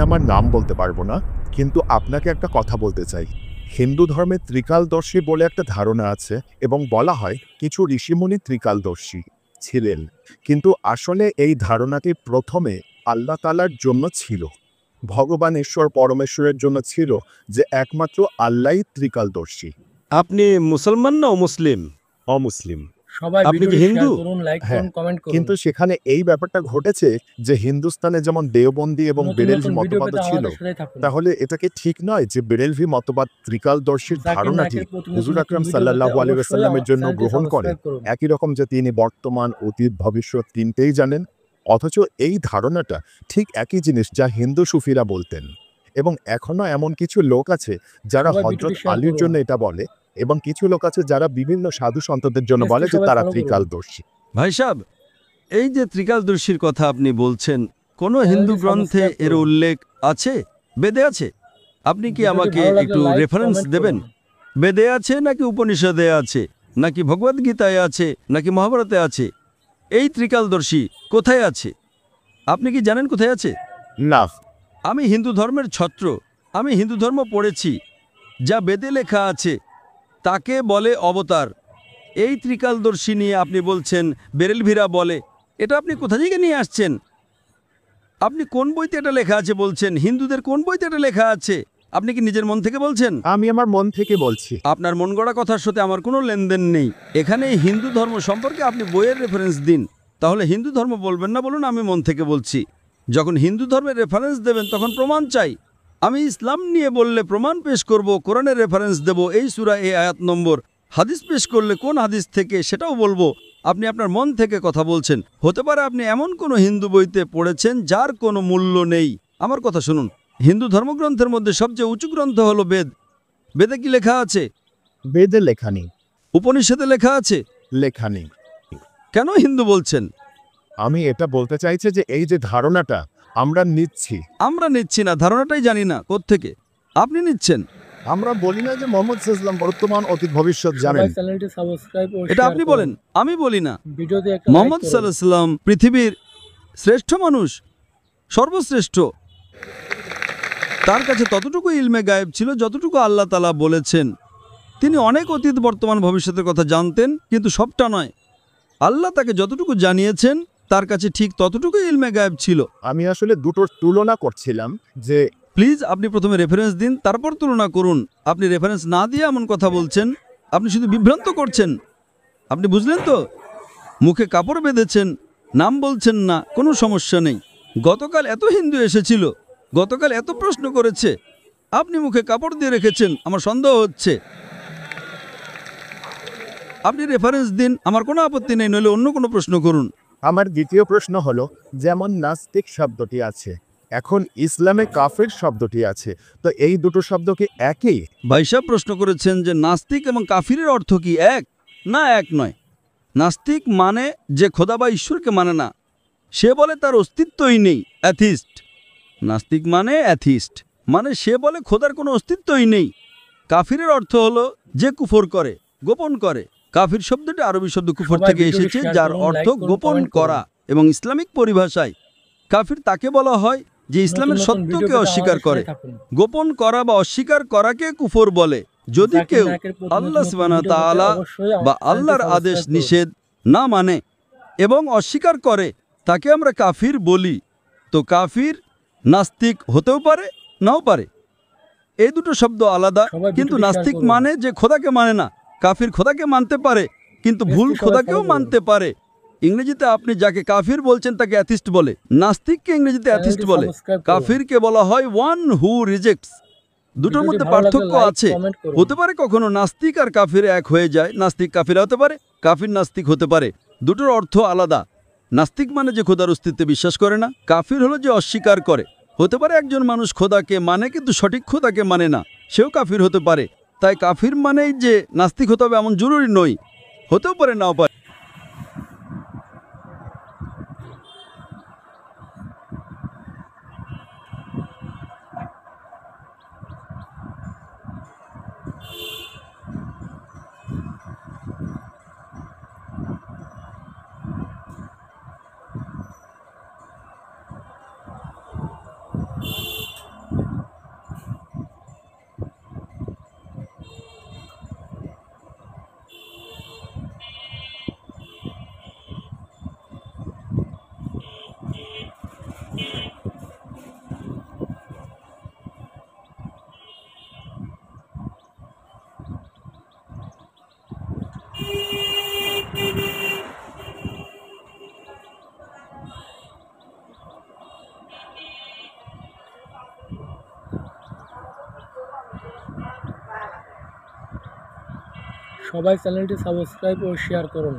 আমার নাম বলতে পারবো না, কিন্তু আপনাকে একটা কথা বলতে চাই। হিন্দু ধর্মে ত্রিকালদর্শী বলে একটা ধারণা আছে এবং বলা হয় কিছু ঋষিমুনি ত্রিকালদর্শী ছিলেন, কিন্তু আসলে এই ধারণাটি প্রথমে আল্লাহ তাআলার জন্য ছিল। ভগবান ঈশ্বর পরমেশ্বরের জন্য ছিল যে একমাত্র আল্লাহই ত্রিকালদর্শী। আপনি মুসলমান না অমুসলিম? অমুসলিম। সবাই আপনি কি ভিডিওটি শেয়ার হিন্দু? করুন, লাইক হ্যাঁ, করুন, কমেন্ট করুন। কিন্তু সেখানে এই ব্যাপারটা ঘটেছে যে হিন্দুস্তানে যেমন দেওবন্দি এবং নতুন বেরেলভি নতুন ভিডিও মতবাদ পেতে ছিল, আমাদের সাথেই থাকুন। তাহলে এটা কি ঠিক নয় যে বেরেলভি মতবাদ ত্রিকালদর্শীর জাকির ধারণাটি নায়কের প্রতি হুজুর নতুন আকরাম ভিডিও পেতে সাল্লাল্লাহু আলাইহি অবশ্যই ওয়াসাল্লামের আমার জন্য চ্যানেলটি গ্রহণ করে, সাবস্ক্রাইব করুন। একই রকম যে তিনি বর্তমান, অতীত, ভবিষ্যৎ তিনটেই জানেন। অথচ এই ধারণাটা ঠিক একই জিনিস যা হিন্দু সুফিরা বলতেন, এবং এখনো এমন কিছু লোক আছে যারা সবাই হযরত ভিডিওটি শেয়ার আলীর করুন। জন্য এটা বলে, এবং কিছু লোক আছে যারা বিভিন্ন সাধু সন্তদের জন্য পেজটি বলে যে সবাই তারা ফলো করুন। ত্রিকালদর্শী। ভাই সাহেব, এই যে ত্রিকালদর্শীর কথা আপনি বলছেন, কোনো চ্যানেলটি হিন্দু গ্রন্থে সাবস্ক্রাইব এর করুন। উল্লেখ আছে? বেদে আছে? আপনি কি ভিডিওটি আমাকে ভালো লাগলে একটু লাইক, রেফারেন্স কমেন্ট দেবেন? করুন। বেদে আছে নাকি উপনিষদে আছে নাকি ভগবদ্গীতায় আছে নাকি মহাভারতে আছে? এই ত্রিকালদর্শী কোথায় আছে? আপনি কি জানেন কোথায় আছে? না। আমি হিন্দু ধর্মের ছত্র, আমি হিন্দু ধর্ম পড়েছি। যা বেদে লেখা আছে তাকে বলে অবতার। এই ত্রিকালদর্শী নিয়ে আপনি বলছেন বেরেলভিরা বলে, এটা আপনি কোথা থেকে নিয়ে আসছেন? আপনি কোন বইতে এটা লেখা আছে বলছেন? হিন্দুদের কোন বইতে এটা লেখা আছে? আপনি কি নিজের মন থেকে বলছেন? আমি আমার মন থেকে বলছি। আপনার মন গড়া কথার সাথে আমার কোনো লেনদেন নেই। এখানে হিন্দু ধর্ম সম্পর্কে আপনি বইয়ের রেফারেন্স দিন। তাহলে হিন্দু ধর্ম বলবেন না, বলুন আমি মন থেকে বলছি। যখন হিন্দু ধর্মের রেফারেন্স দেবেন তখন প্রমাণ চাই। আমি ইসলাম নিয়ে বললে প্রমাণ পেশ করব, কোরআনের রেফারেন্স দেব, এই সূরা এই আয়াত নম্বর। হাদিস পেশ করলে কোন হাদিস থেকে সেটাও বলবো। আপনি আপনার মন থেকে কথা বলছেন। হতে পারে আপনি এমন কোনো হিন্দু বইতে পড়েছেন যার কোনো মূল্য নেই। আমার কথা শুনুন, হিন্দু ধর্মগ্রন্থের মধ্যে সবচেয়ে উঁচু গ্রন্থ হলো বেদ। বেদে কি লেখা আছে? বেদে লেখা নেই। উপনিষদে লেখা আছে? লেখা নেই। কেন হিন্দু বলছেন? আমি এটা বলতে চাইছি যে এই যে ধারণাটা আমরা নিচ্ছি, আমরা নিচ্ছি না, ধারণাটাই জানি না কোত্থেকে আপনি নিচ্ছেন। আমরা বলি না যে মোহাম্মদ সাল্লাল্লাহু আলাইহি ওয়াসাল্লাম বর্তমান, অতীত, ভবিষ্যৎ জানেন। সবাই চ্যানেলটি সাবস্ক্রাইব ও এটা শেয়ার আপনি করুন। বলেন, আমি বলি না। ভিডিওতে একটা মোহাম্মদ লাইক করুন। সাল্লাল্লাহু আলাইহি ওয়াসাল্লাম পৃথিবীর শ্রেষ্ঠ মানুষ, সর্বশ্রেষ্ঠ। তার কাছে ততটুকু ইলমে গায়েব ছিল যতটুকু আল্লাহ তাআলা বলেছেন। তিনি অনেক অতীত, বর্তমান, ভবিষ্যতের কথা জানতেন, কিন্তু সবটা নয়। আল্লাহ তাকে যতটুকু জানিয়েছেন তার কাছে ঠিক ততটুকু ইলমে গায়েব ছিল। আমি আসলে দুটোর তুলনা করছিলাম যে প্লিজ আপনি প্রথমে রেফারেন্স দিন, তারপর তুলনা করুন। আপনি রেফারেন্স না দিয়ে এমন কথা বলছেন, আপনি শুধু বিভ্রান্ত করছেন। আপনি বুঝলেন তো? মুখে কাপড় বেঁধেছেন, নাম বলছেন না, কোনো সমস্যা নেই। গতকাল এত হিন্দু এসেছিল, গতকাল এত প্রশ্ন করেছে, আপনি মুখে কাপড় দিয়ে রেখেছেন। আমার সন্দেহ হচ্ছে। আপনি রেফারেন্স দিন, আমার কোনো আপত্তি নেই, নইলে অন্য কোনো প্রশ্ন করুন। আমার দ্বিতীয় প্রশ্ন হলো, যেমন নাস্তিক শব্দটি আছে, এখন ইসলামে কাফের শব্দটি আছে, তো এই দুটো শব্দ কি একই? ভাইসাব প্রশ্ন করেছেন যে নাস্তিক এবং কাফিরের অর্থ কি এক? না, এক নয়। নাস্তিক মানে যে খোদা বা ঈশ্বরকে মানে না, সে বলে তার অস্তিত্বই নেই, অ্যাথিস্ট। নাস্তিক মানে অ্যাথিস্ট, মানে সে বলে খোদার কোনো অস্তিত্বই নেই। কাফিরের অর্থ হলো যে কুফর করে, গোপন করে। কাফির শব্দটি আরবি শব্দ কুফর সবাই থেকে ভিডিওটি এসেছে, শেয়ার যার করুন, অর্থ লাইক করুন, গোপন কমেন্ট করুন। করা। এবং ইসলামিক পরিভাষায় কাফির তাকে বলা হয় যে ইসলামের নতুন নতুন সত্যকে ভিডিও পেতে অস্বীকার আমাদের করে। সাথে থাকুন। গোপন করা বা অস্বীকার করাকে কুফর বলে। যদি জাকির কেউ নায়কের প্রতি আল্লাহ নতুন সুবহানাহু ভিডিও পেতে তাআলা অবশ্যই বা আমাদের আল্লাহর চ্যানেলটি আদেশ সাবস্ক্রাইব করুন। নিষেধ না মানে এবং অস্বীকার করে, তাকে আমরা কাফির বলি। তো কাফির নাস্তিক হতেও পারে, নাও পারে। এই দুটো শব্দ আলাদা। সবাই কিন্তু ভিডিওটি শেয়ার নাস্তিক করুন। মানে যে খোদাকে মানে না। কাফির খোদাকে মানতে পারে, কিন্তু ভুল পেজটি সবাই খোদাকেও ফলো করুন। মানতে পারে। ইংরেজিতে আপনি যাকে কাফির বলছেন তাকে অ্যাথিস্ট বলে, নাস্তিককে ইংরেজিতে অ্যাথিস্ট চ্যানেলটি বলে। সাবস্ক্রাইব করুন। কাফিরকে বলা হয় ওয়ান হু রিজেক্টস। দুটোর ভিডিওটি মধ্যে ভালো লাগলে পার্থক্য লাইক, আছে। কমেন্ট করুন। হতে পারে কখনো নাস্তিক আর কাফির এক হয়ে যায়, নাস্তিক কাফির হতে পারে, কাফির নাস্তিক হতে পারে। দুটোর অর্থ আলাদা। নাস্তিক মানে যে খোদার অস্তিত্বে বিশ্বাস করে না, কাফির হলো যে অস্বীকার করে। হতে পারে একজন মানুষ খোদাকে মানে কিন্তু সঠিক খোদাকে মানে না, সেও কাফির হতে পারে। তাই কাফির মানেই যে নাস্তিক হতে হবে এমন জরুরি নয়, হতেও পারে, নাও পারে। সবাই চ্যানেলটি সাবস্ক্রাইব ও শেয়ার করুন।